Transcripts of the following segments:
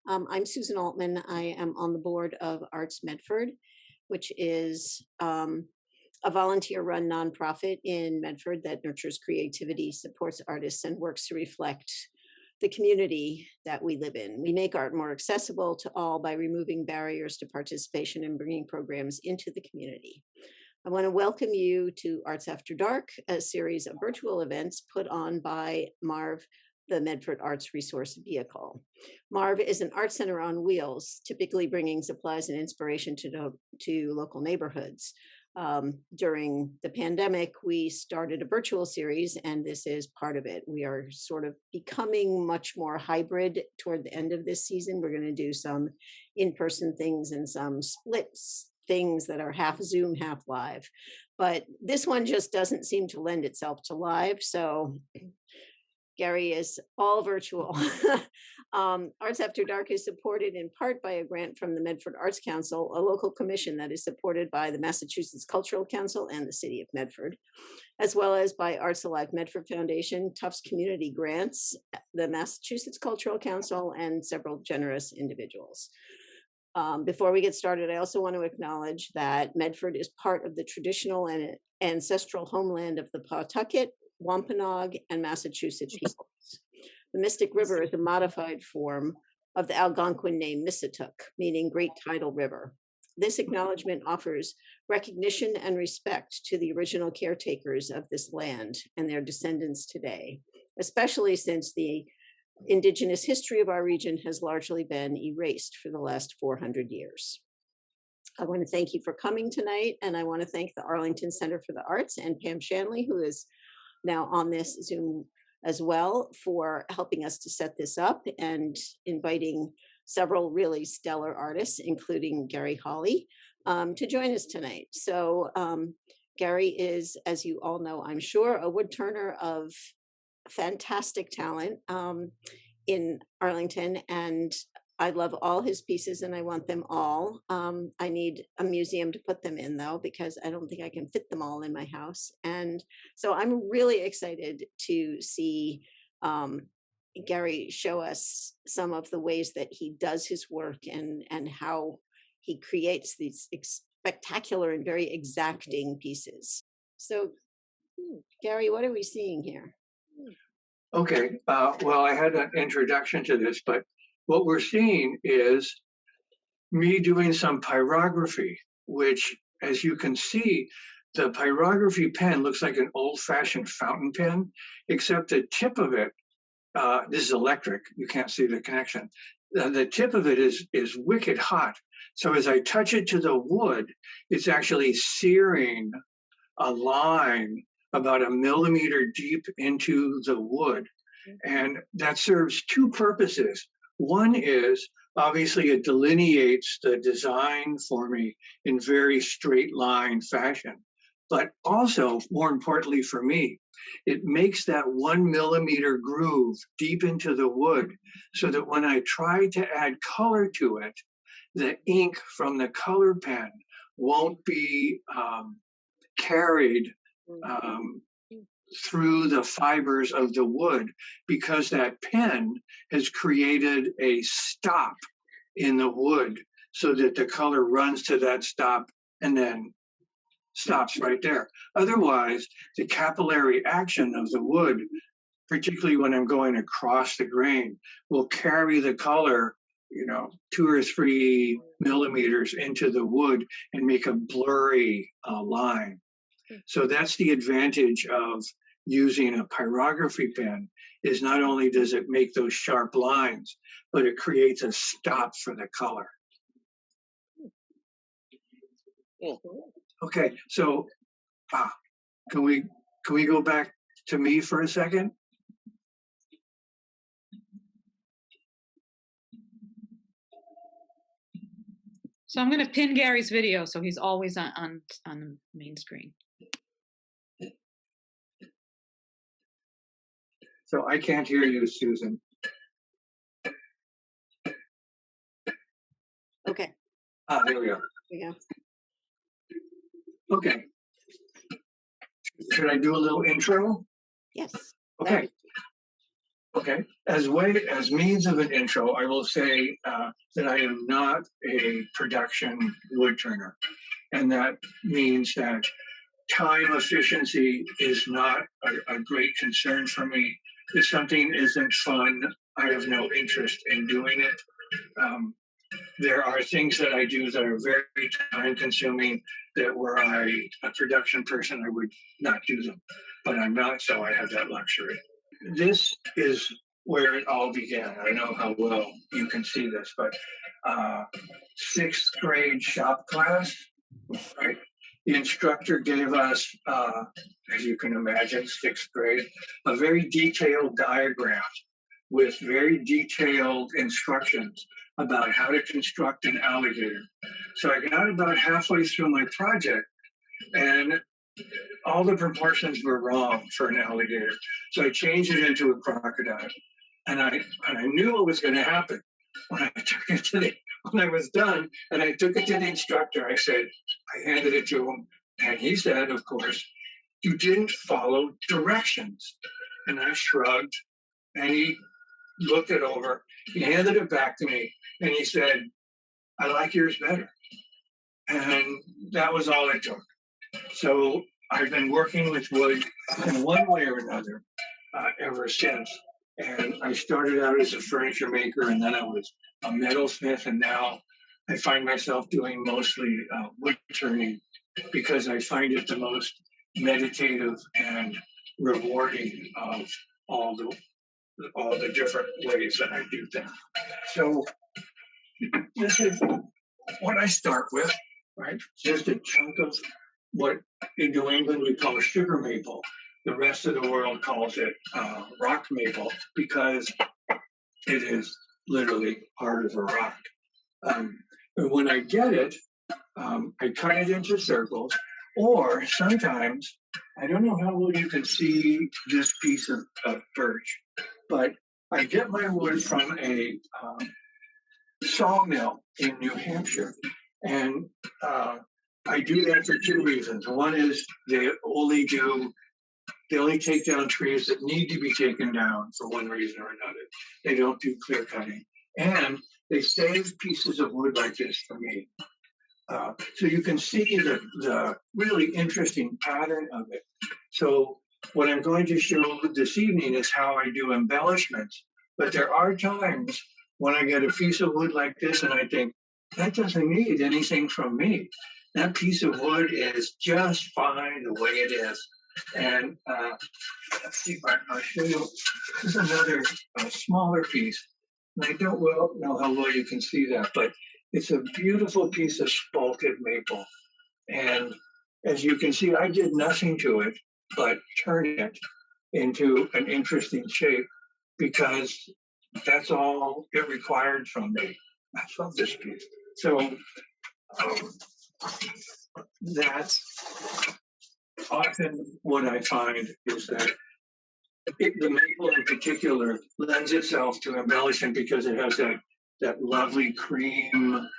I'm Susan Altman. I am on the board of ArtsMedford, which is a volunteer-run nonprofit in Medford that nurtures creativity, supports artists, and works to reflect the community that we live in. We make art more accessible to all by removing barriers to participation and bringing programs into the community. I want to welcome you to Arts After Dark, a series of virtual events put on by MARV, the Medford Arts Resource Vehicle. MARV is an art center on wheels, typically bringing supplies and inspiration to local neighborhoods. During the pandemic, we started a virtual series, and this is part of it. We are sort of becoming much more hybrid toward the end of this season. We're going to do some in-person things and some splits things that are half Zoom, half live. But this one just doesn't seem to lend itself to live. So Gary is all virtual. Arts After Dark is supported in part by a grant from the Medford Arts Council, a local commission that is supported by the Massachusetts Cultural Council and the City of Medford, as well as by ArtsAlive Medford Foundation, Tufts Community Grants, the Massachusetts Cultural Council, and several generous individuals. Before we get started, I also want to acknowledge that Medford is part of the traditional and ancestral homeland of the Pawtucket, Wampanoag, and Massachusetts peoples. The Mystic River is a modified form of the Algonquin name Missatook, meaning Great Tidal River. This acknowledgement offers recognition and respect to the original caretakers of this land and their descendants today, especially since the Indigenous history of our region has largely been erased for the last 400 years. I want to thank you for coming tonight, and I want to thank the Arlington Center for the Arts and Pam Shanley, who is now on this Zoom as well, for helping us to set this up and inviting several really stellar artists, including Gary Hawley, to join us tonight. So Gary is, as you all know, I'm sure, a woodturner of fantastic talent in Arlington, and I love all his pieces and I want them all. I need a museum to put them in though, because I don't think I can fit them all in my house. And so I'm really excited to see Gary show us some of the ways that he does his work and how he creates these spectacular and very exacting pieces. So Gary, what are we seeing here? Okay, well, I had an introduction to this, but what we're seeing is me doing some pyrography, which, as you can see, the pyrography pen looks like an old-fashioned fountain pen, except the tip of it, this is electric, you can't see the connection, the tip of it is wicked hot. So as I touch it to the wood, it's actually searing a line about 1 millimeter deep into the wood. And that serves two purposes. One is, obviously, it delineates the design for me in very straight line fashion. But also, more importantly for me, it makes that 1 millimeter groove deep into the wood so that when I try to add color to it, the ink from the color pen won't be carried through the fibers of the wood, because that pen has created a stop in the wood so that the color runs to that stop and then stops right there. Otherwise, the capillary action of the wood, particularly when I'm going across the grain, will carry the color 2 or 3 millimeters into the wood and make a blurry line. So that's the advantage of using a pyrography pen, is not only does it make those sharp lines, but it creates a stop for the color. Okay, so can we go back to me for a second? So I'm going to pin Gary's video so he's always on the main screen. So I can't hear you, Susan. Okay. There we go. Yeah. Okay. Should I do a little intro? Yes. Okay. Okay. As means of an intro, I will say that I am not a production woodturner, and that means that time efficiency is not a great concern for me. If something isn't fun, I have no interest in doing it. Um, there are things that I do that are very time consuming that were I a production person, I would not do them, but I'm not, so I have that luxury. This is where it all began. I don't know how well you can see this, but sixth grade shop class, right? The instructor gave us, as you can imagine, sixth grade, a very detailed diagram with very detailed instructions about how to construct an alligator. So I got about halfway through my project and all the proportions were wrong for an alligator. So I changed it into a crocodile. And I knew what was going to happen when I took it to the, when I was done and I took it to the instructor. I said, I handed it to him, and he said, of course, you didn't follow directions. And I shrugged, and he looked it over. He handed it back to me, and he said, I like yours better. And that was all it took. So I've been working with wood in one way or another ever since. And I started out as a furniture maker, and then I was a metalsmith, and now I find myself doing mostly wood turning because I find it the most meditative and rewarding of all the different ways that I do things. So this is what I start with, right? Just a chunk of what in New England we call sugar maple. The rest of the world calls it rock maple because it is literally part of a rock. And when I get it, I cut it into circles, or sometimes, I don't know how well you can see this piece of birch, but I get my wood from a sawmill in New Hampshire. And I do that for two reasons. One is they only take down trees that need to be taken down for one reason or another. They don't do clear cutting. And they save pieces of wood like this for me. So you can see the really interesting pattern of it. So what I'm going to show this evening is how I do embellishments. But there are times when I get a piece of wood like this and I think, that doesn't need anything from me. That piece of wood is just fine the way it is. And let's see if I'll show you. This is another smaller piece. And I don't know how well you can see that, but it's a beautiful piece of spalted maple. And as you can see, I did nothing to it but turn it into an interesting shape because that's all it required from me. I love this piece. So that's often what I find is that the maple in particular lends itself to embellishment because it has that lovely cream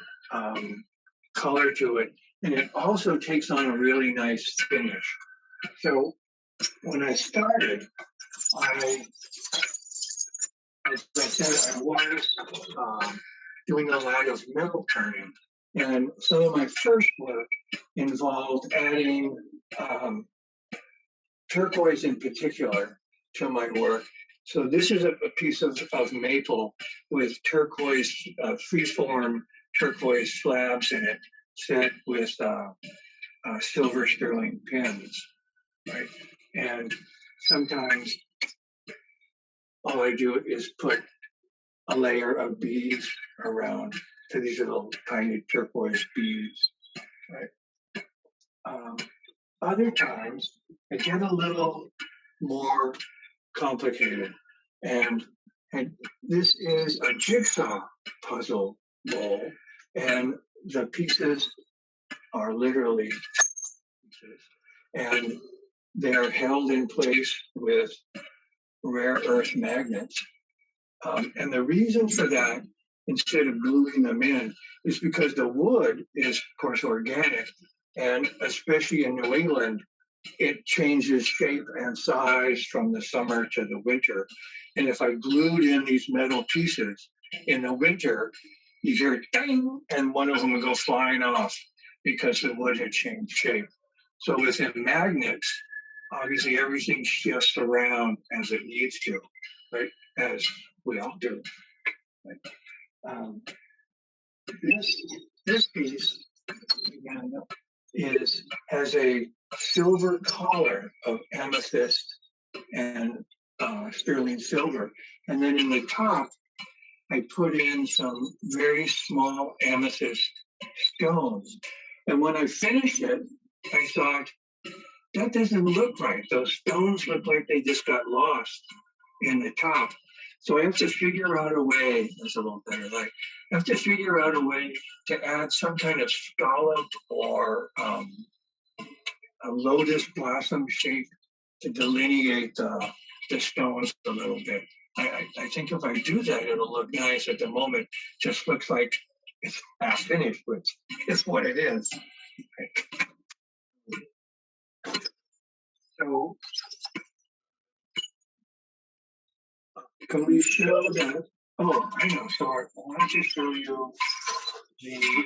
color to it. And it also takes on a really nice finish. So when I started, as I said, I was doing a lot of metal turning. And some of my first work involved adding turquoise in particular to my work. So this is a piece of maple with turquoise, freeform turquoise slabs in it, set with silver sterling pins, right? And sometimes all I do is put a layer of beads around to these little tiny turquoise beads, right? Other times, I get a little more complicated, and this is a jigsaw puzzle bowl, and the pieces are literally pieces, and they're held in place with rare earth magnets. And the reason for that, instead of gluing them in, is because the wood is, of course, organic. And especially in New England, it changes shape and size from the summer to the winter. And if I glued in these metal pieces in the winter, you hear it ding, and one of them would go flying off because the wood had changed shape. So within magnets, obviously everything shifts around as it needs to, right? As we all do. Right? This piece again has a silver collar of amethyst and sterling silver, and then in the top I put in some very small amethyst stones. And when I finished it, I thought, that doesn't look right. Those stones look like they just got lost in the top. So I have to figure out a way, that's a little better light. I have to figure out a way to add some kind of scallop or a lotus blossom shape to delineate the stones a little bit. I think if I do that, it'll look nice. At the moment, just looks like it's half finished, which is what it is. So can we show that? Oh, I know. So I want to show you the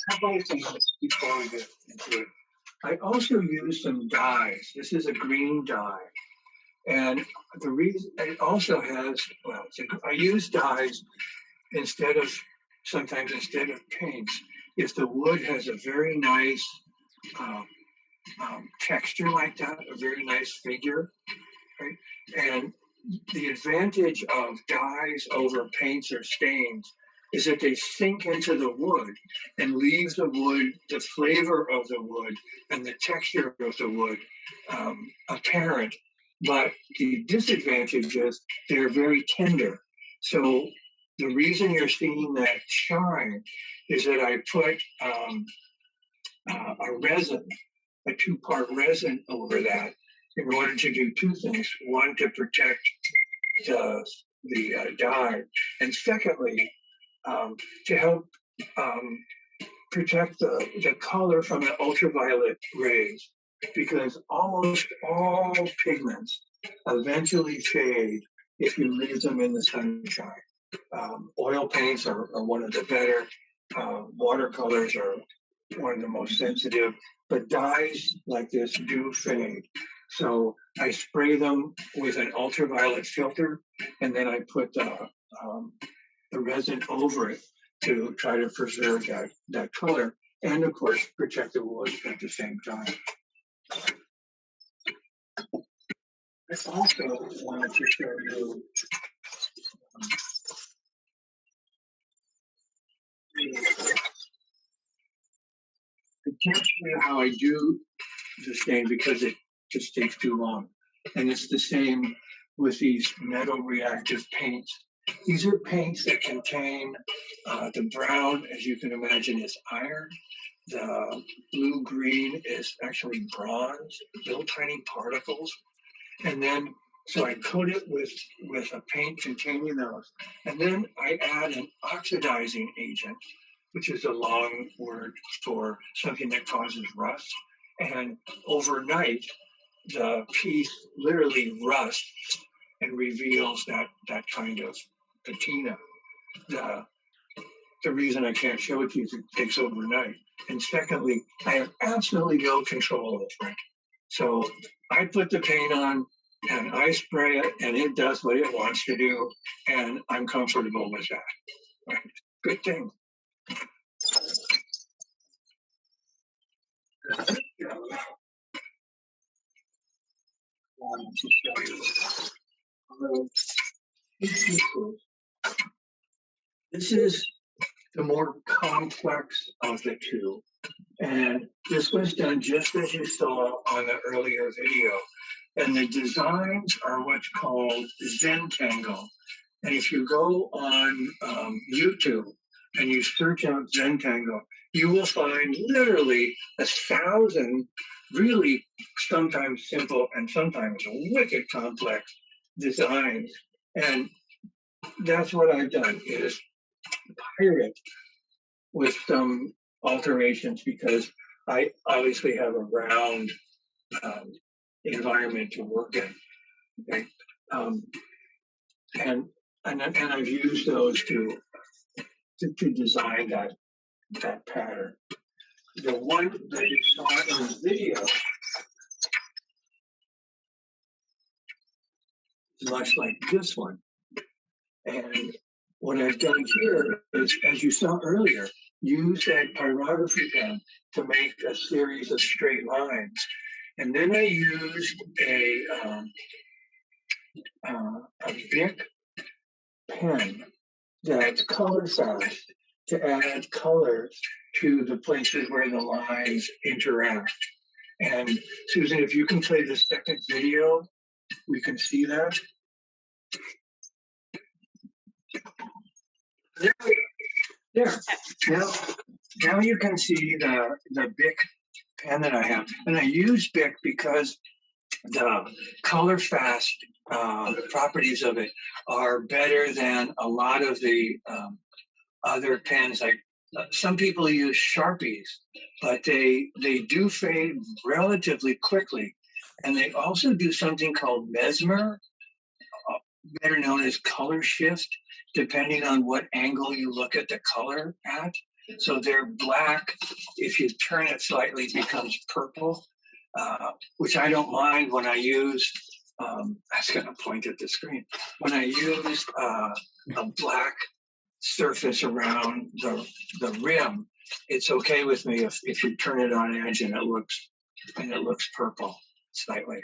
couple of things before we get into it. I also use some dyes. This is a green dye. And the reason it also has, well, I use dyes sometimes instead of paints, if the wood has a very nice texture like that, a very nice figure, right? And the advantage of dyes over paints or stains is that they sink into the wood and leave the wood, the flavor of the wood and the texture of the wood apparent. But the disadvantage is they're very tender. So the reason you're seeing that shine is that I put a resin, a 2-part resin over that in order to do two things. One, to protect the dye, and secondly, to help protect the color from the ultraviolet rays, because almost all pigments eventually fade if you leave them in the sunshine. Oil paints are one of the better. Watercolors are one of the most sensitive, but dyes like this do fade. So I spray them with an ultraviolet filter, and then I put the resin over it to try to preserve that color, and of course protect the wood at the same time. I also wanted to show you potentially how I do the stain, because it just takes too long. And it's the same with these metal reactive paints. These are paints that contain the brown, as you can imagine, is iron. The blue-green is actually bronze, little tiny particles. And then, so I coat it with a paint containing those. And then I add an oxidizing agent, which is a long word for something that causes rust. And overnight, the piece literally rusts and reveals that kind of patina. The reason I can't show it to you is it takes overnight. And secondly, I have absolutely no control over it. So I put the paint on and I spray it and it does what it wants to do. And I'm comfortable with that. Right? Good thing. This is the more complex of the two. And this was done just as you saw on the earlier video. And the designs are what's called Zentangle. And if you go on YouTube and you search out Zentangle, you will find literally 1,000 really sometimes simple and sometimes wicked complex designs. And that's what I've done, is pirate with some alterations, because I obviously have a round um, environment to work in. Okay? Um, and I've used those to design that pattern. The one that you saw in the video is much like this one. And what I've done here is, as you saw earlier, use that pyrography pen to make a series of straight lines. And then I used a Bic pen that's color fast to add colors to the places where the lines interact. And Susan, if you can play the second video, we can see that. There we go. There. Now you can see the Bic pen that I have. And I use Bic because the color fast properties of it are better than a lot of the other pens. Like some people use Sharpies, but they do fade relatively quickly. And they also do something called mesmer, better known as color shift, depending on what angle you look at the color at. So they're black. If you turn it slightly, it becomes purple, which I don't mind when I use, I was going to point at the screen, when I use a black surface around the rim, it's okay with me if you turn it on edge and it looks purple slightly.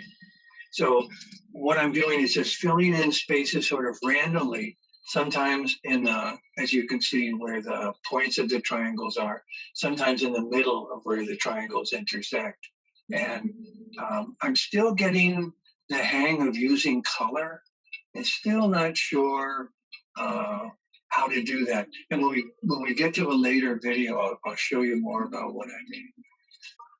So what I'm doing is just filling in spaces sort of randomly, sometimes in the, as you can see where the points of the triangles are, sometimes in the middle of where the triangles intersect. And I'm still getting the hang of using color. I'm still not sure how to do that. And when we get to a later video, I'll show you more about what I mean.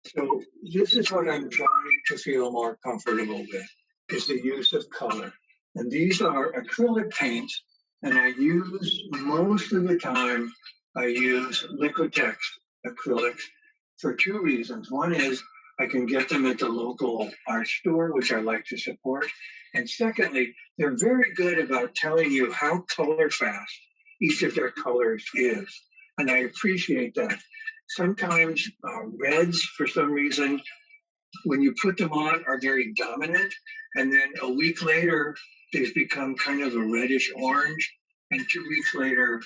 So this is what I'm trying to feel more comfortable with, is the use of color. And these are acrylic paints, and I use, most of the time, I use Liquitex acrylics for two reasons. One is I can get them at the local art store, which I like to support. And secondly, they're very good about telling you how color fast each of their colors is. And I appreciate that. Sometimes reds, for some reason, when you put them on, are very dominant. And then a week later, they've become kind of a reddish orange. And 2 weeks later,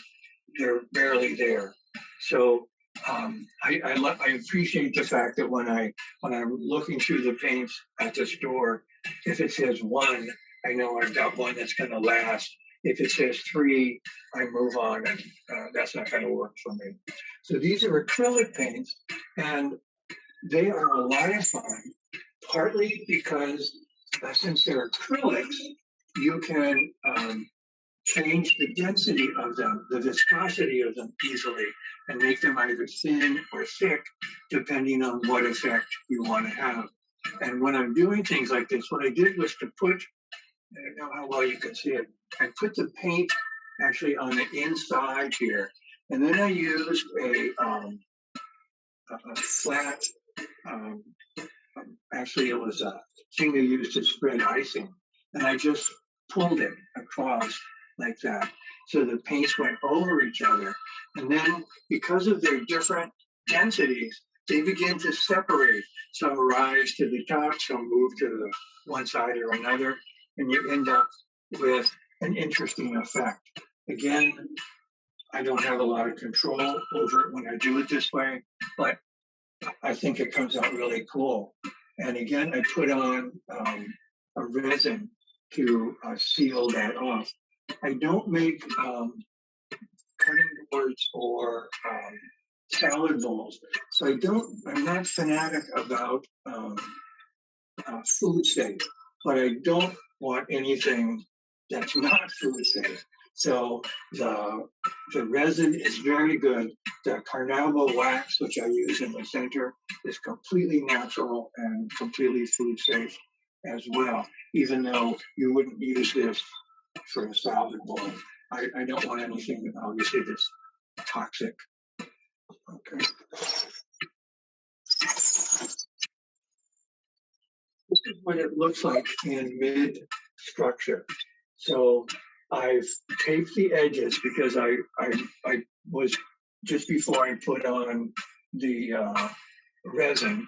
they're barely there. So I appreciate the fact that when I'm looking through the paints at the store, if it says 1, I know I've got one that's going to last. If it says 3, I move on, and that's not going to work for me. So these are acrylic paints, and they are a lot of fun, partly because since they're acrylics, you can change the density of them, the viscosity of them easily, and make them either thin or thick, depending on what effect you want to have. And when I'm doing things like this, what I did was to put, I don't know how well you can see it, I put the paint actually on the inside here, and then I used a flat, actually it was a thing they used to spread icing, and I just pulled it across like that. So the paints went over each other, and then because of their different densities, they begin to separate. Some rise to the top, some move to the one side or another, and you end up with an interesting effect. Again, I don't have a lot of control over it when I do it this way, but I think it comes out really cool. And again, I put on a resin to seal that off. I don't make cutting boards or salad bowls, so I'm not fanatic about food safe, but I don't want anything that's not food safe. So the resin is very good. The carnauba wax, which I use in the center, is completely natural and completely food safe as well, even though you wouldn't use this for a salad bowl. I don't want anything, obviously, that's toxic. Okay. what it looks like in mid-structure. So I've taped the edges because I was just before I put on the resin,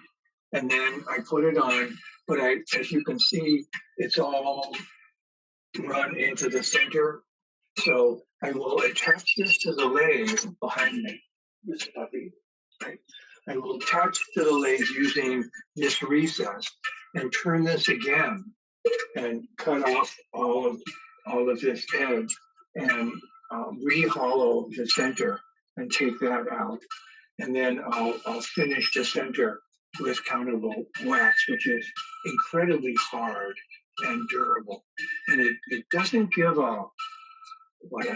and then I put it on, but as you can see, it's all run into the center. So I will attach this to the lathe behind me, this puppy, right? I will attach to the lathe using this recess and turn this again and cut off all of this edge and re-hollow the center and take that out. And then I'll finish the center with countable wax, which is incredibly hard and durable. And it doesn't give a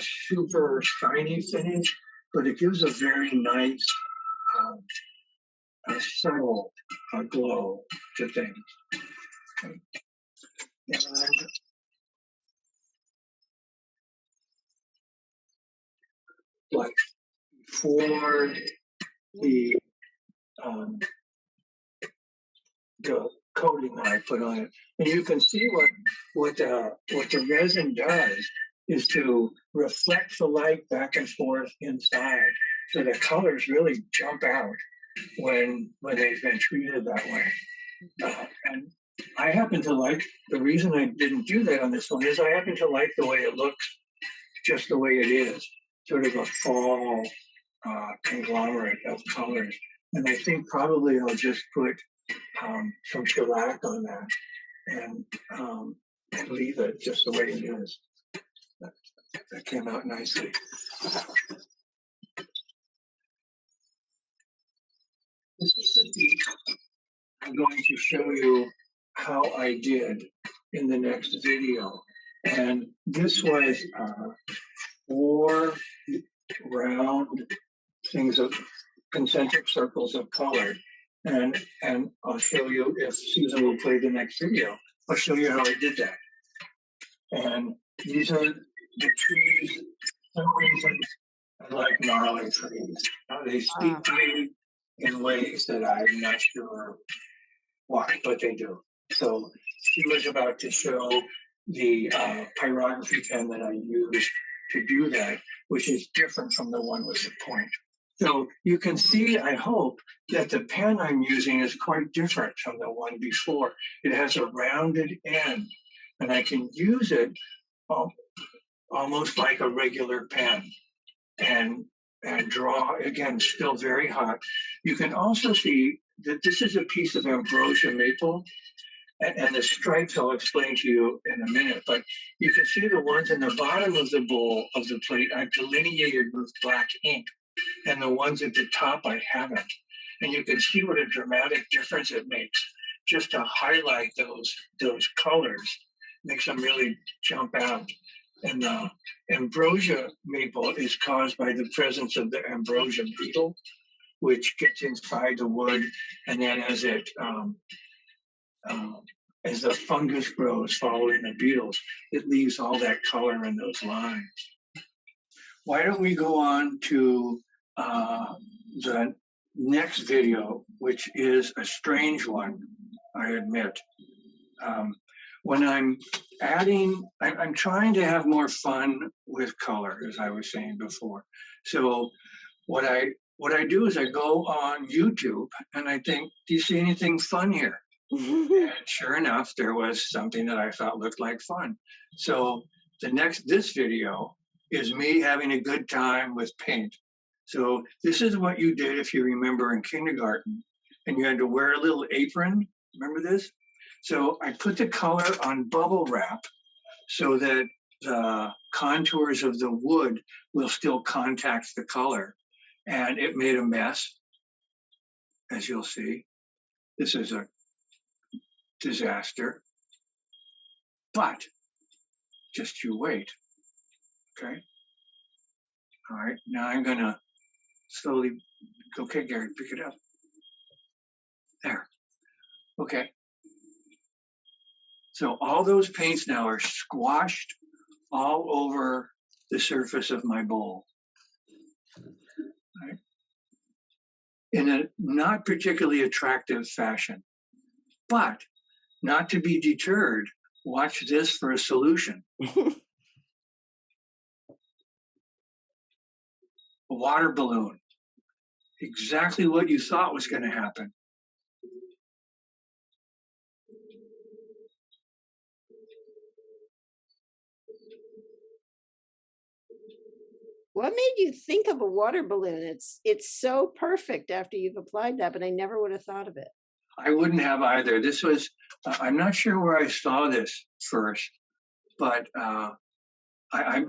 super shiny finish, but it gives a very nice, a subtle glow to things. Okay. And like for the coating that I put on it, and you can see what the resin does is to reflect the light back and forth inside, so the colors really jump out when they've been treated that way. And I happen to like, the reason I didn't do that on this one is I happen to like the way it looks, just the way it is, sort of a fall conglomerate of colors. And I think probably I'll just put some shellac on that and leave it just the way it is. That came out nicely. This is the piece I'm going to show you how I did in the next video. And this was 4 round things of concentric circles of color. And I'll show you, if Susan will play the next video, I'll show you how I did that. And these are the trees. For some reason, I like gnarly trees. They speak to me in ways that I'm not sure why, but they do. So she was about to show the pyrography pen that I used to do that, which is different from the one with the point. So you can see, I hope, that the pen I'm using is quite different from the one before. It has a rounded end, and I can use it almost like a regular pen and draw, again, still very hot. You can also see that this is a piece of ambrosia maple, and the stripes I'll explain to you in a minute, but you can see the ones in the bottom of the bowl of the plate I've delineated with black ink, and the ones at the top I haven't. And you can see what a dramatic difference it makes just to highlight those colors, makes them really jump out. And the ambrosia maple is caused by the presence of the ambrosia beetle, which gets inside the wood, and then as the fungus grows following the beetles, it leaves all that color in those lines. Why don't we go on to the next video, which is a strange one, I admit. When I'm adding, I'm trying to have more fun with color, as I was saying before. So what I do is I go on YouTube and I think, do you see anything fun here? And sure enough, there was something that I thought looked like fun. So this video is me having a good time with paint. So this is what you did, if you remember, in kindergarten, and you had to wear a little apron. Remember this? So I put the color on bubble wrap so that the contours of the wood will still contact the color. And it made a mess, as you'll see. This is a disaster. But just you wait, okay? All right, now I'm gonna slowly, okay, Gary, pick it up. There, okay. So all those paints now are squashed all over the surface of my bowl. Right? In a not particularly attractive fashion. But not to be deterred, watch this for a solution. A water balloon. Exactly what you thought was going to happen. What made you think of a water balloon? It's so perfect after you've applied that, but I never would have thought of it. I wouldn't have either. This was, I'm not sure where I saw this first, but I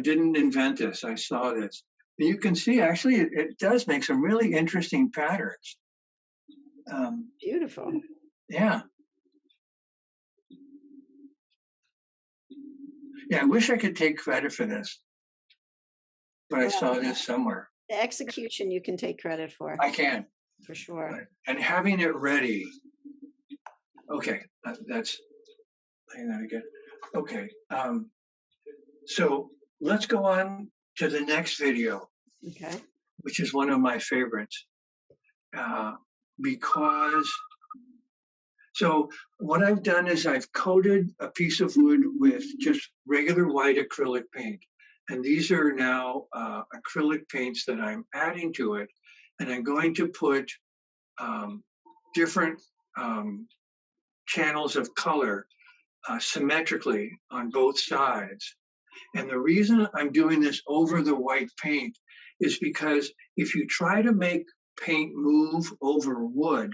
didn't invent this. I saw this. And you can see, actually, it does make some really interesting patterns. Beautiful. Yeah. Yeah, I wish I could take credit for this, but I saw this somewhere. The execution you can take credit for. I can. For sure. Right. And having it ready. Okay, that's, hang on again. Okay, so let's go on to the next video. Okay. Which is one of my favorites. Because, so what I've done is I've coated a piece of wood with just regular white acrylic paint. And these are now acrylic paints that I'm adding to it. And I'm going to put different channels of color symmetrically on both sides. And the reason I'm doing this over the white paint is because if you try to make paint move over wood,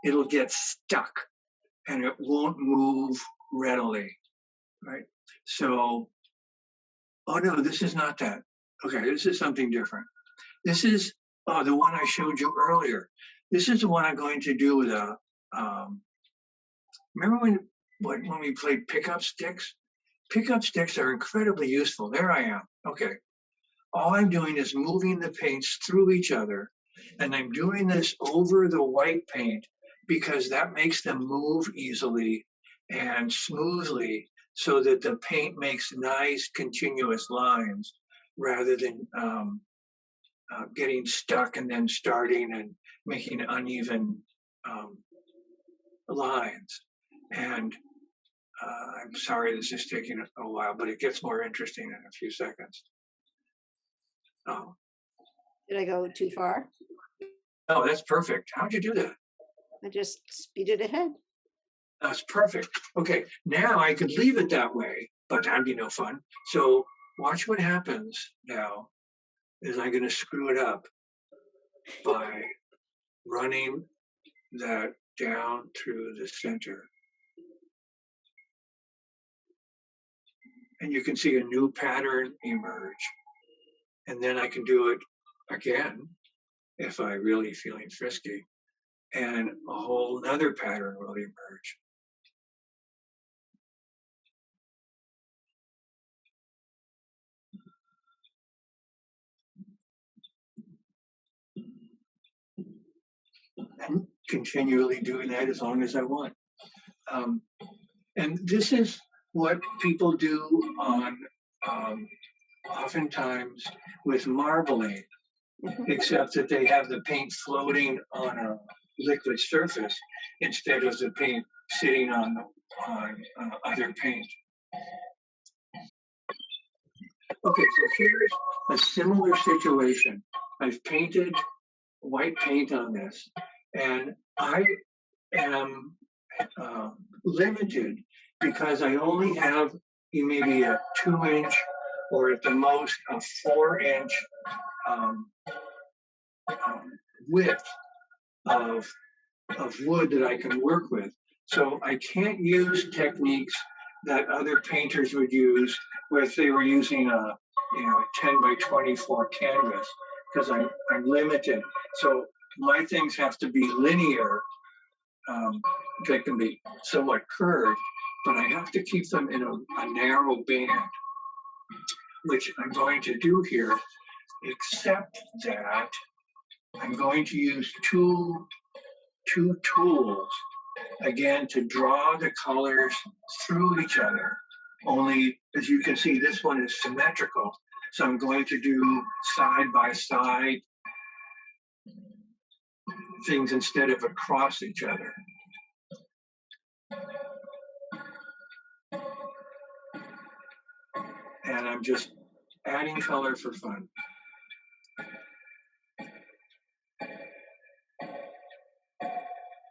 it'll get stuck and it won't move readily, right? So, oh no, this is not that. Okay, this is something different. This is the one I showed you earlier. This is the one I'm going to do with a, remember when we played pickup sticks? Pickup sticks are incredibly useful. There I am. Okay. All I'm doing is moving the paints through each other, and I'm doing this over the white paint because that makes them move easily and smoothly so that the paint makes nice continuous lines rather than getting stuck and then starting and making uneven lines. And I'm sorry this is taking a while, but it gets more interesting in a few seconds. Oh. Did I go too far? Oh, that's perfect. How'd you do that? I just speeded ahead. That's perfect. Okay, now I could leave it that way, but that'd be no fun. So watch what happens now is I'm going to screw it up by running that down through the center. And you can see a new pattern emerge. And then I can do it again if I really feeling frisky. And a whole nother pattern will emerge. And continually doing that as long as I want. And this is what people do on oftentimes with marbling, except that they have the paint floating on a liquid surface instead of the paint sitting on other paint. Okay, so here's a similar situation. I've painted white paint on this, and I am limited because I only have maybe a 2-inch or at the most a 4-inch width of wood that I can work with. So I can't use techniques that other painters would use where if they were using a 10 by 24 canvas, because I'm limited. So my things have to be linear. They can be somewhat curved, but I have to keep them in a narrow band, which I'm going to do here, except that I'm going to use two tools, again, to draw the colors through each other. Only, as you can see, this one is symmetrical. So I'm going to do side by side things instead of across each other. and I'm just adding color for fun.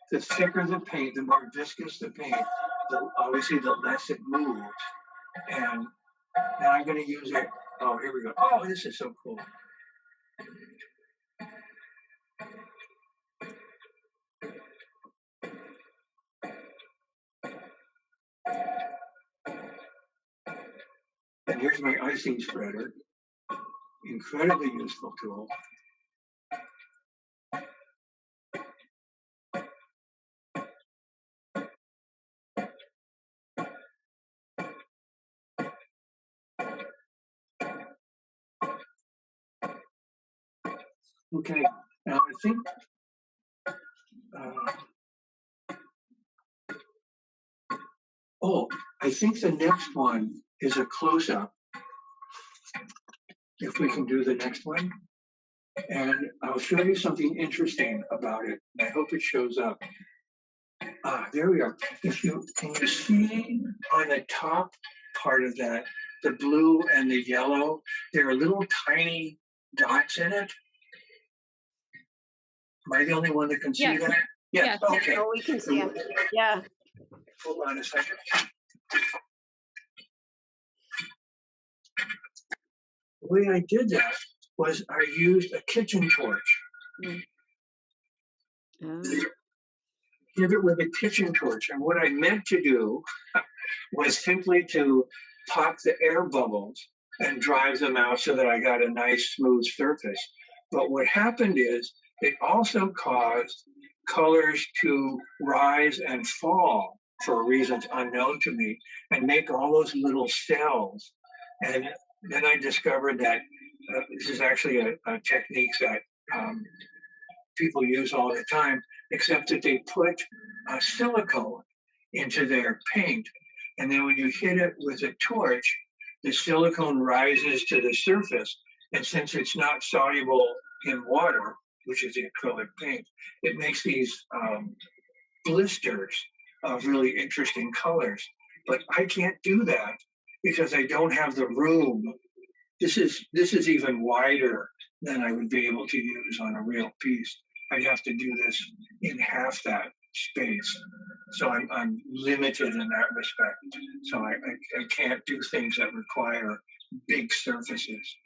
The thicker the paint, the more viscous the paint, obviously the less it moves. And now I'm going to use it. Oh, here we go. Oh, this is so cool. And here's my icing spreader. Incredibly useful tool. Okay, now I think I think the next one is a close-up. If we can do the next one. And I'll show you something interesting about it. I hope it shows up. There we are. Can you see on the top part of that, the blue and the yellow, there are little tiny dots in it? Am I the only one that can see that? Yes. Okay. Oh, we can see them. Yeah. Hold on a second. The way I did that was I used a kitchen torch. Give it with a kitchen torch. And what I meant to do was simply to pop the air bubbles and drive them out so that I got a nice smooth surface. But what happened is it also caused colors to rise and fall for reasons unknown to me and make all those little cells. And then I discovered that this is actually a technique that people use all the time, except that they put silicone into their paint. And then when you hit it with a torch, the silicone rises to the surface. And since it's not soluble in water, which is the acrylic paint, it makes these blisters of really interesting colors. But I can't do that because I don't have the room. This is even wider than I would be able to use on a real piece. I'd have to do this in half that space. So I'm limited in that respect. So I can't do things that require big surfaces.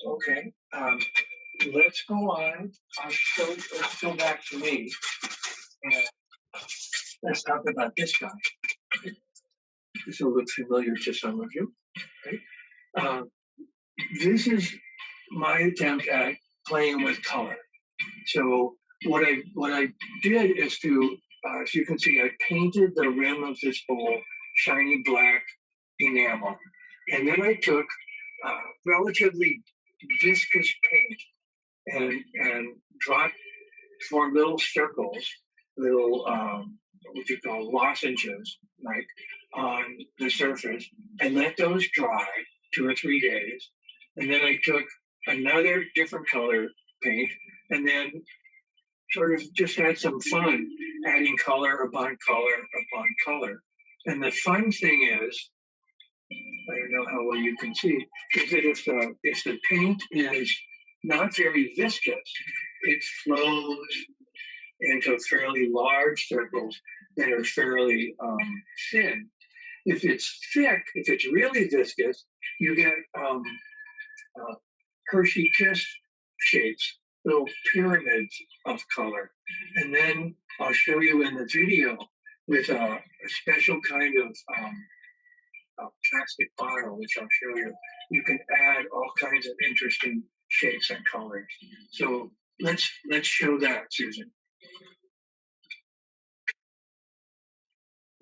Okay, let's go on. Let's go back to me. And let's talk about this guy. This will look familiar to some of you. Right? This is my attempt at playing with color. So what I did is to, as you can see, I painted the rim of this bowl shiny black enamel, and then I took relatively viscous paint and formed little circles, little what you call lozenges, right, on the surface, and let those dry 2 or 3 days. And then I took another different color paint and then sort of just had some fun adding color upon color upon color. And the fun thing is, I don't know how well you can see, is that if the paint is not very viscous, it flows into fairly large circles that are fairly thin. If it's thick, if it's really viscous, you get Hershey Kiss shapes, little pyramids of color. And then I'll show you in the video with a special kind of plastic bottle, which I'll show you. You can add all kinds of interesting shapes and colors. So let's show that, Susan.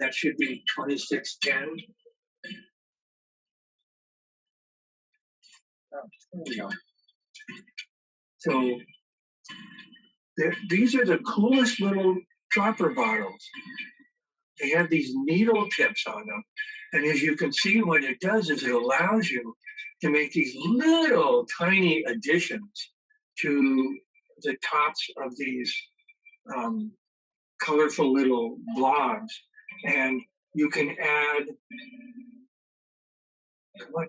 That should be 2610. Oh, there we go. So these are the coolest little dropper bottles. They have these needle tips on them. And as you can see, what it does is it allows you to make these little tiny additions to the tops of these colorful little blobs. And you can add come on.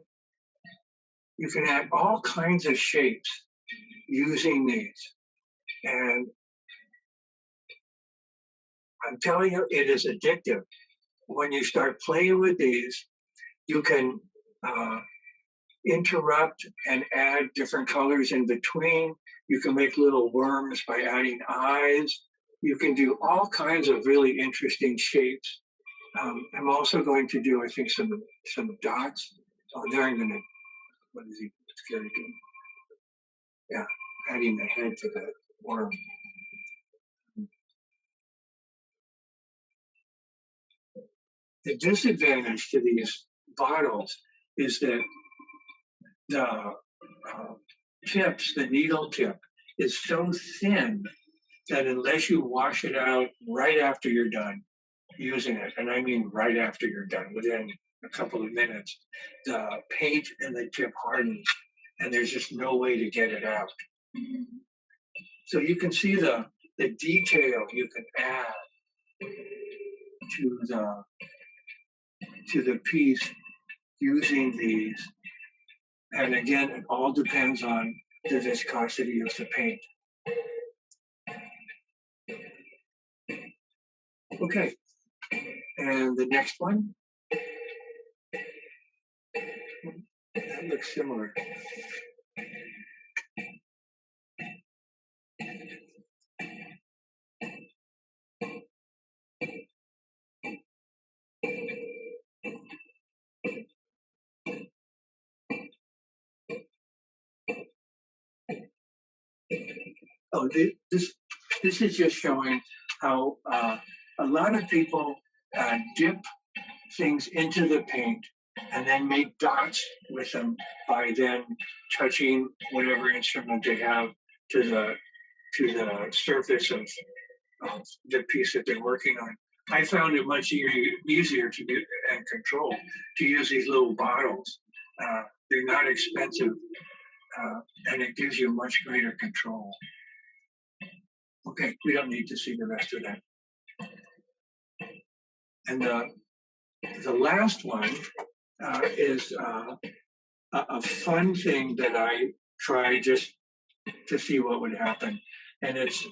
You can add all kinds of shapes using these. And I'm telling you, it is addictive. When you start playing with these, you can interrupt and add different colors in between. You can make little worms by adding eyes. You can do all kinds of really interesting shapes. I'm also going to do, I think, some dots. Oh, there I'm going to, what is he? Skeleton. Yeah, adding the head to the worm. The disadvantage to these bottles is that the tips, the needle tip, is so thin that unless you wash it out right after you're done using it, and I mean right after you're done, within a couple of minutes, the paint and the tip hardens, and there's just no way to get it out. So you can see the detail you can add to the piece using these. And again, it all depends on the viscosity of the paint. Okay, and the next one. That looks similar. Oh, this is just showing how a lot of people dip things into the paint and then make dots with them by then touching whatever instrument they have to the surface of the piece that they're working on. I found it much easier to do and control to use these little bottles. They're not expensive, and it gives you much greater control. Okay, we don't need to see the rest of that. And the last one is a fun thing that I tried just to see what would happen. And it's,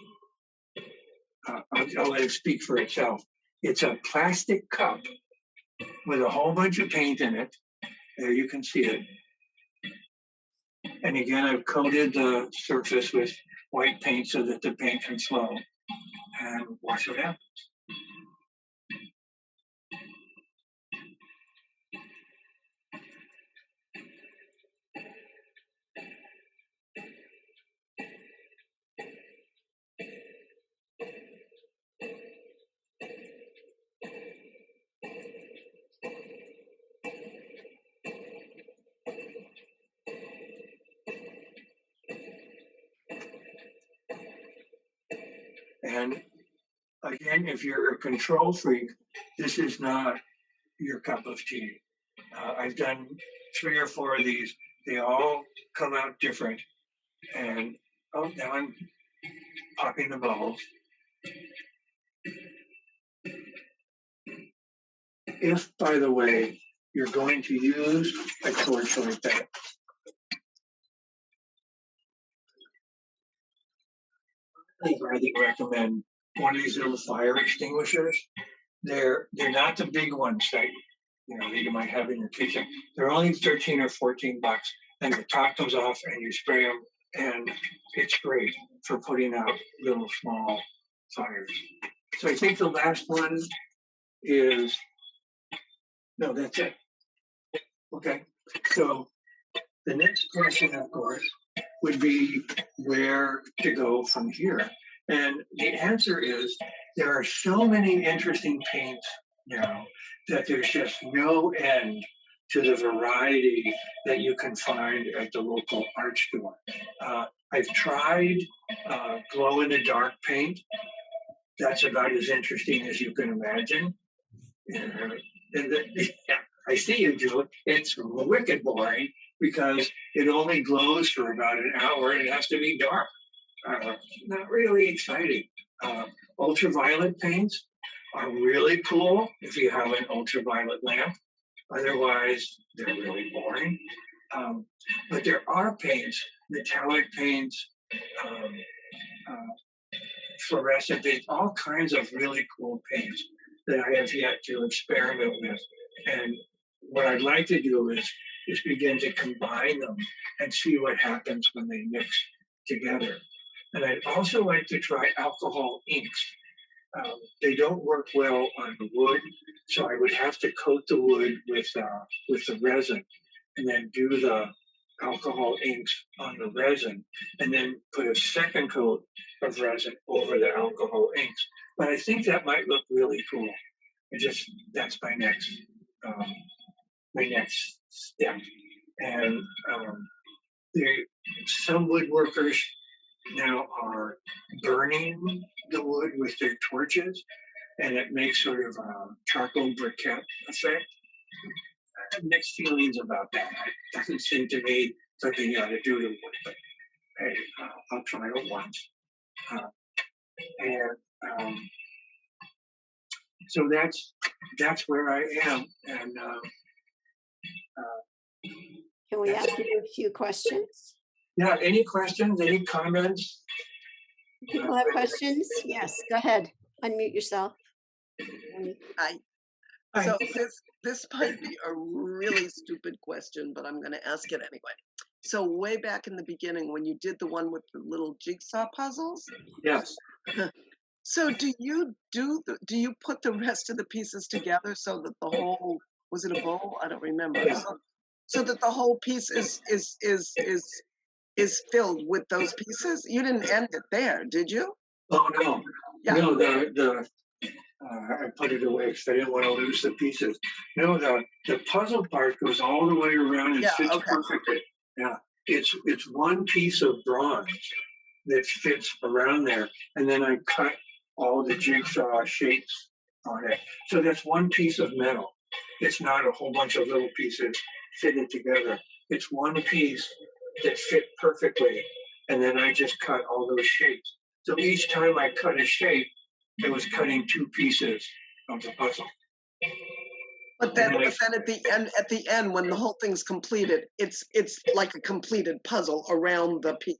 I'll let it speak for itself. It's a plastic cup with a whole bunch of paint in it. There you can see it. And again, I've coated the surface with white paint so that the paint can flow. And watch what happens. And again, if you're a control freak, this is not your cup of tea. I've done 3 or 4 of these. They all come out different. And oh, now I'm popping the bubbles. If, by the way, you're going to use a torch like that, I highly recommend one of these little fire extinguishers. They're not the big ones that you might have in your kitchen. They're only 13 or 14 bucks, and the top comes off, and you spray them, and it's great for putting out little small fires. So I think the last one is no, that's it. Okay, so the next question, of course, would be where to go from here. And the answer is there are so many interesting paints now that there's just no end to the variety that you can find at the local art store. I've tried glow-in-the-dark paint. That's about as interesting as you can imagine. I see you, Julie. It's wicked boring because it only glows for about an hour and it has to be dark. Not really exciting. Ultraviolet paints are really cool if you have an ultraviolet lamp. Otherwise, they're really boring. But there are paints, metallic paints, um, fluorescent paints, all kinds of really cool paints that I have yet to experiment with. And what I'd like to do is begin to combine them and see what happens when they mix together. And I'd also like to try alcohol inks. They don't work well on the wood, so I would have to coat the wood with the resin, and then do the alcohol inks on the resin, and then put a second coat of resin over the alcohol inks. But I think that might look really cool. That's my next step. And some woodworkers now are burning the wood with their torches, and it makes sort of a charcoal briquette effect. I have mixed feelings about that. It doesn't seem to me something you ought to do to wood, but hey, I'll try it once. So that's where I am. And Can we ask you a few questions? yeah, any questions, any comments? People have questions? Yes, go ahead. Unmute yourself. So this might be a really stupid question, but I'm going to ask it anyway. So way back in the beginning, when you did the one with the little jigsaw puzzles, Yes. so do you put the rest of the pieces together so that the whole, was it a bowl? I don't remember. Yeah. So that the whole piece is filled with those pieces? You didn't end it there, did you? Oh no. Yeah. No, I put it away because I didn't want to lose the pieces. No, the puzzle part goes all the way around and fits perfectly. Yeah, it's one piece of bronze that fits around there, and then I cut all the jigsaw shapes on it. So that's one piece of metal. It's not a whole bunch of little pieces fitted together. It's one piece that fit perfectly, and then I just cut all those shapes. So each time I cut a shape, I was cutting two pieces of the puzzle. But then at the end, when the whole thing's completed, it's like a completed puzzle around the piece.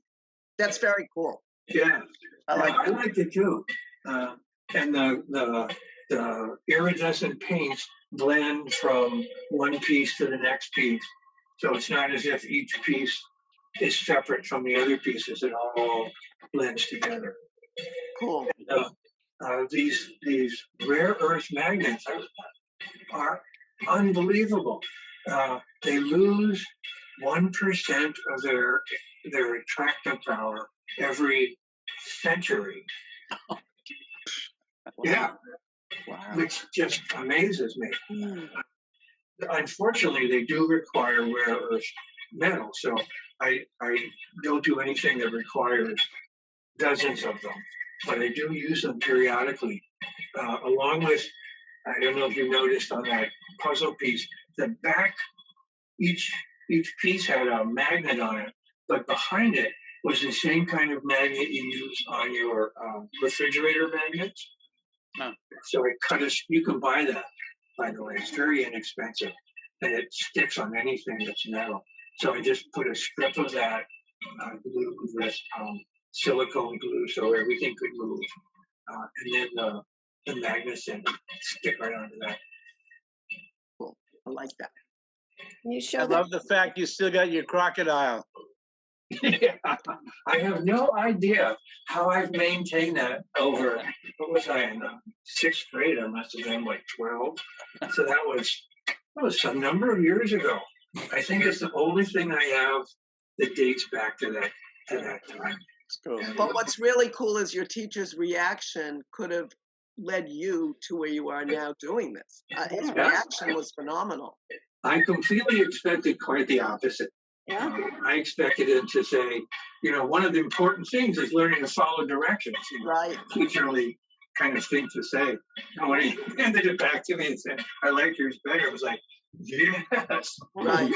That's very cool. Yeah, I like it too. And the iridescent paints blend from one piece to the next piece. So it's not as if each piece is separate from the other pieces. It all blends together. Cool. These rare earth magnets are unbelievable. They lose 1% of their attractive power every century. Yeah, wow. Which just amazes me. Unfortunately, they do require rare earth metal, so I don't do anything that requires dozens of them, but I do use them periodically, along with, I don't know if you noticed on that puzzle piece, the back, each piece had a magnet on it, but behind it was the same kind of magnet you use on your refrigerator magnets. Oh. So you can buy that, by the way. It's very inexpensive, and it sticks on anything that's metal. So I just put a strip of that glue with silicone glue so everything could move, and then the magnets and stick right onto that. Cool. I like that. Can you show I love the fact you still got your crocodile. Yeah, I have no idea how I've maintained that over, what was I in sixth grade? I must have been like 12. So that was some number of years ago. I think it's the only thing I have that dates back to that time. Cool. But what's really cool is your teacher's reaction could have led you to where you are now doing this. His reaction was phenomenal. I completely expected quite the opposite. Yeah. I expected him to say, one of the important things is learning to follow directions. Right. Teacherly kind of thing to say. And when he handed it back to me and said, I like yours better, it was like, yes. Right.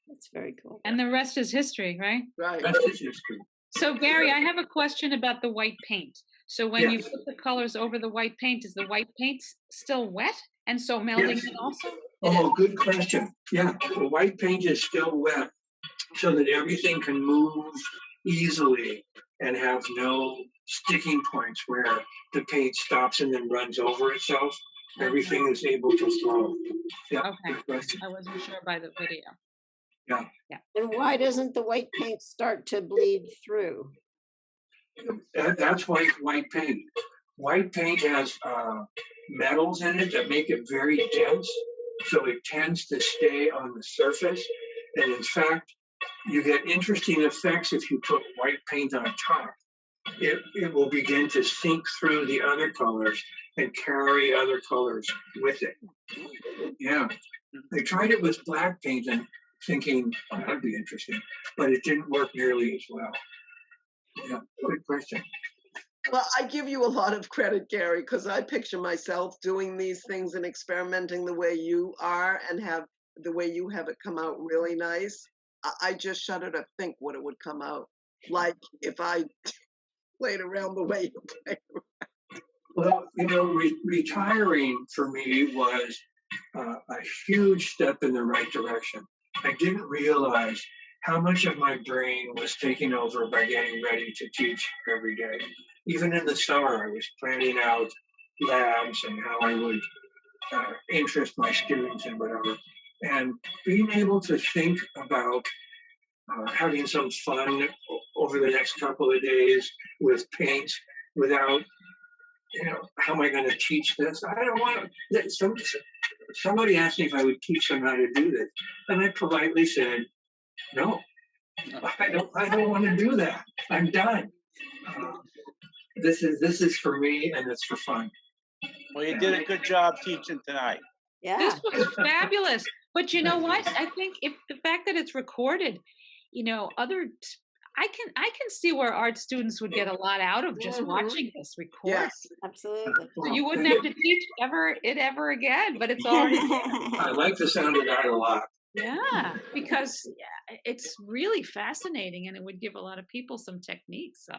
That's very cool. And the rest is history, right? Right. Rest is history. So Gary, I have a question about the white paint. So when you put the colors over the white paint, is the white paint still wet? And so melding Yes. it also? Oh, good question. Yeah, the white paint is still wet so that everything can move easily and have no sticking points where the paint stops and then runs over itself. Everything is able to flow. Yeah, Okay. good question. I wasn't sure by the video. And why doesn't the white paint start to bleed through? That's white paint. White paint has metals in it that make it very dense, so it tends to stay on the surface. And in fact, you get interesting effects if you put white paint on top. It will begin to sink through the other colors and carry other colors with it. Yeah, they tried it with black paint and thinking, oh, that'd be interesting, but it didn't work nearly as well. Yeah, good question. Well, I give you a lot of credit, Gary, because I picture myself doing these things and experimenting the way you are and have the way you have it come out really nice. I just shudder to think what it would come out like if I played around the way you play. Well, retiring for me was a huge step in the right direction. I didn't realize how much of my brain was taken over by getting ready to teach every day. Even in the summer, I was planning out labs and how I would interest my students and whatever. And being able to think about having some fun over the next couple of days with paints without, how am I going to teach this? I don't want to. Somebody asked me if I would teach them how to do this. And I politely said, no, I don't want to do that. I'm done. This is for me and it's for fun. Well, you did a good job teaching tonight. Yeah. This was fabulous. But you know what? I think if the fact that it's recorded, I can see where art students would get a lot out of just watching this record. Yes. Absolutely. So you wouldn't have to teach ever again, but it's already I like the sound of that a lot. yeah, because it's really fascinating and it would give a lot of people some techniques. So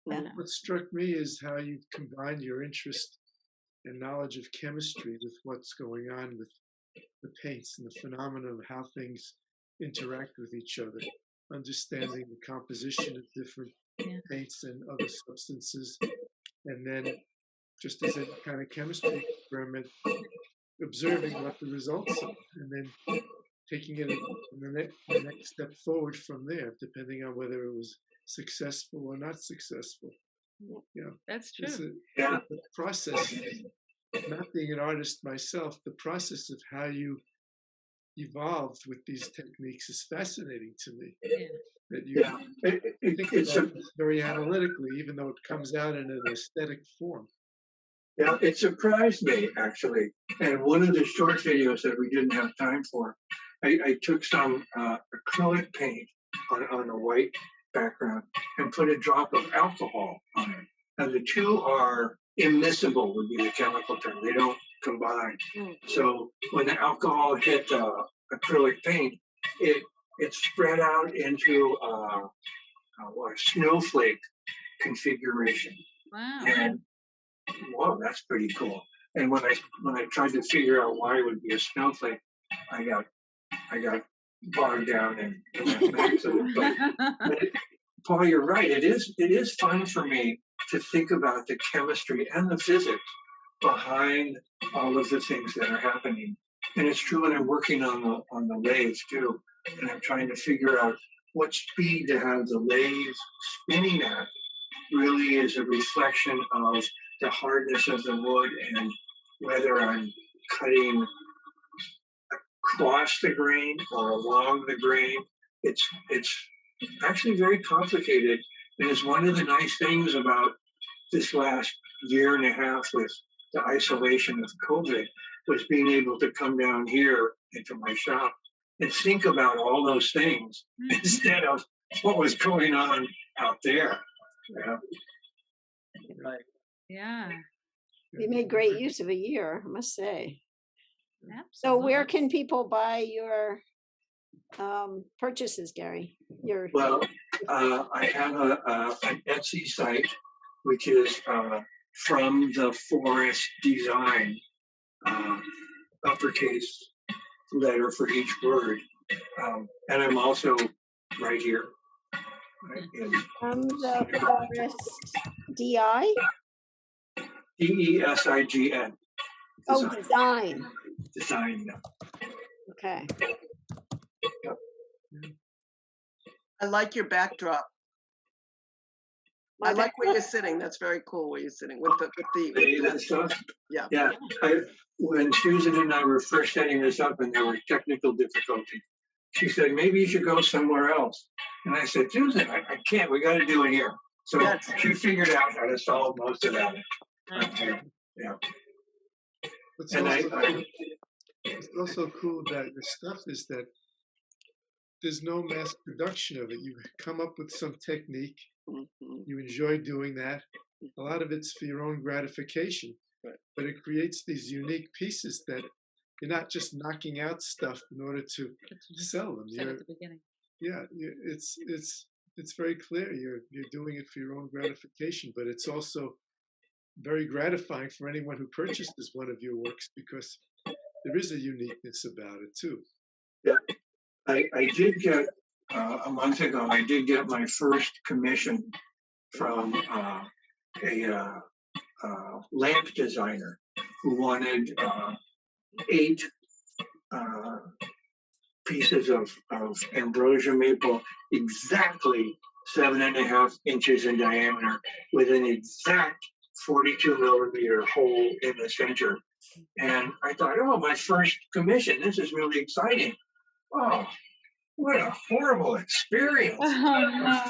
Yeah. What struck me is how you combine your interest and knowledge of chemistry with what's going on with the paints and the phenomenon of how things interact with each other, understanding the composition of different paints and other substances, and then just as any kind of chemistry experiment, observing what the results are, and then taking it the next step forward from there, depending on whether it was successful or not successful. that's true. The process, not being an artist myself, the process of how you evolved with these techniques is fascinating to me. That you think about it very analytically, even though it comes out in an aesthetic form. Yeah, it surprised me actually. And one of the short videos that we didn't have time for, I took some acrylic paint on a white background and put a drop of alcohol on it. And the two are immiscible would be the chemical term. They don't combine. So when the alcohol hit acrylic paint, it spread out into a snowflake configuration. Wow. And wow, that's pretty cool. And when I tried to figure out why it would be a snowflake, I got bogged down in the mathematics of it. But Paul, you're right. It is fun for me to think about the chemistry and the physics behind all of the things that are happening. And it's true when I'm working on the lathes too, and I'm trying to figure out what speed to have the lathes spinning at really is a reflection of the hardness of the wood and whether I'm cutting across the grain or along the grain. It's actually very complicated, and it's one of the nice things about this last year and a half with the isolation of COVID was being able to come down here into my shop and think about all those things instead of what was going on out there. Right. Yeah. You made great use of a year, I must say. Absolutely. So where can people buy your purchases, Gary? Well, I have an Etsy site, which is From the Forest Design. uppercase letter for each word. And I'm also right here. Right, in The artist DI. DESIGN. Oh, design. Design. Okay. I like your backdrop. I like where you're sitting. That's very cool where you're sitting with the Stuff. yeah. Yeah. When Susan and I were first setting this up and there were technical difficulties, she said, maybe you should go somewhere else. And I said, Susan, I can't. We got to do it here. So she figured out how to solve most of that. Yeah. It's also cool that the stuff is that there's no mass production of it. You come up with some technique. You enjoy doing that. A lot of it's for your own gratification, but it creates these unique pieces that you're not just knocking out stuff in order to sell them. Said at the beginning. Yeah, it's very clear you're doing it for your own gratification, but it's also very gratifying for anyone who purchases one of your works because there is a uniqueness about it too. Yeah, I did get a month ago. I did get my first commission from a lamp designer who wanted 8 pieces of ambrosia maple, exactly 7.5 inches in diameter, with an exact 42 millimeter hole in the center. And I thought, oh, my first commission. This is really exciting. Oh, what a horrible experience.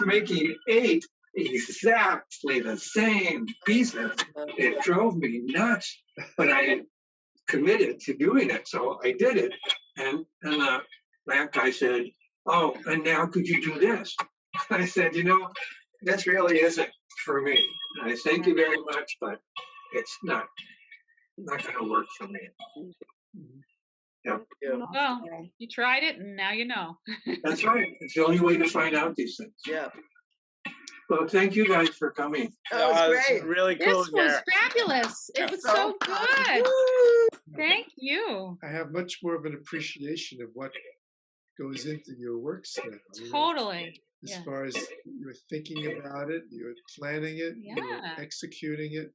Making 8 exactly the same pieces. It drove me nuts, but I committed to doing it. So I did it. And the lamp guy said, oh, and now could you do this? I said, this really isn't for me. And I thank you very much, but it's not going to work for me. Yeah. Well, you tried it and now you know. That's right. It's the only way to find out these things. Yeah. Well, thank you guys for coming. That was great. Really cool. This was fabulous. It was so good. Thank you. I have much more of an appreciation of what goes into your works now. Totally. As far as you're thinking about it, you're planning it, you're executing it.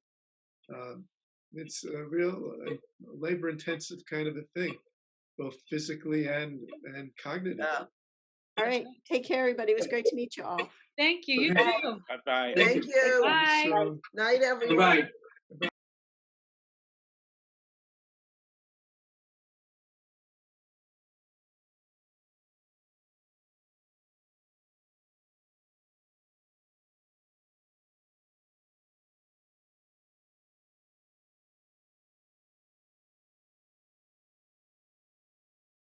It's a real labor-intensive kind of a thing, both physically and cognitively. Yeah. All right. Take care, everybody. It was great to meet you all. Thank you. You too. Bye-bye. Thank you. Bye. So, Night, everyone. Bye-bye.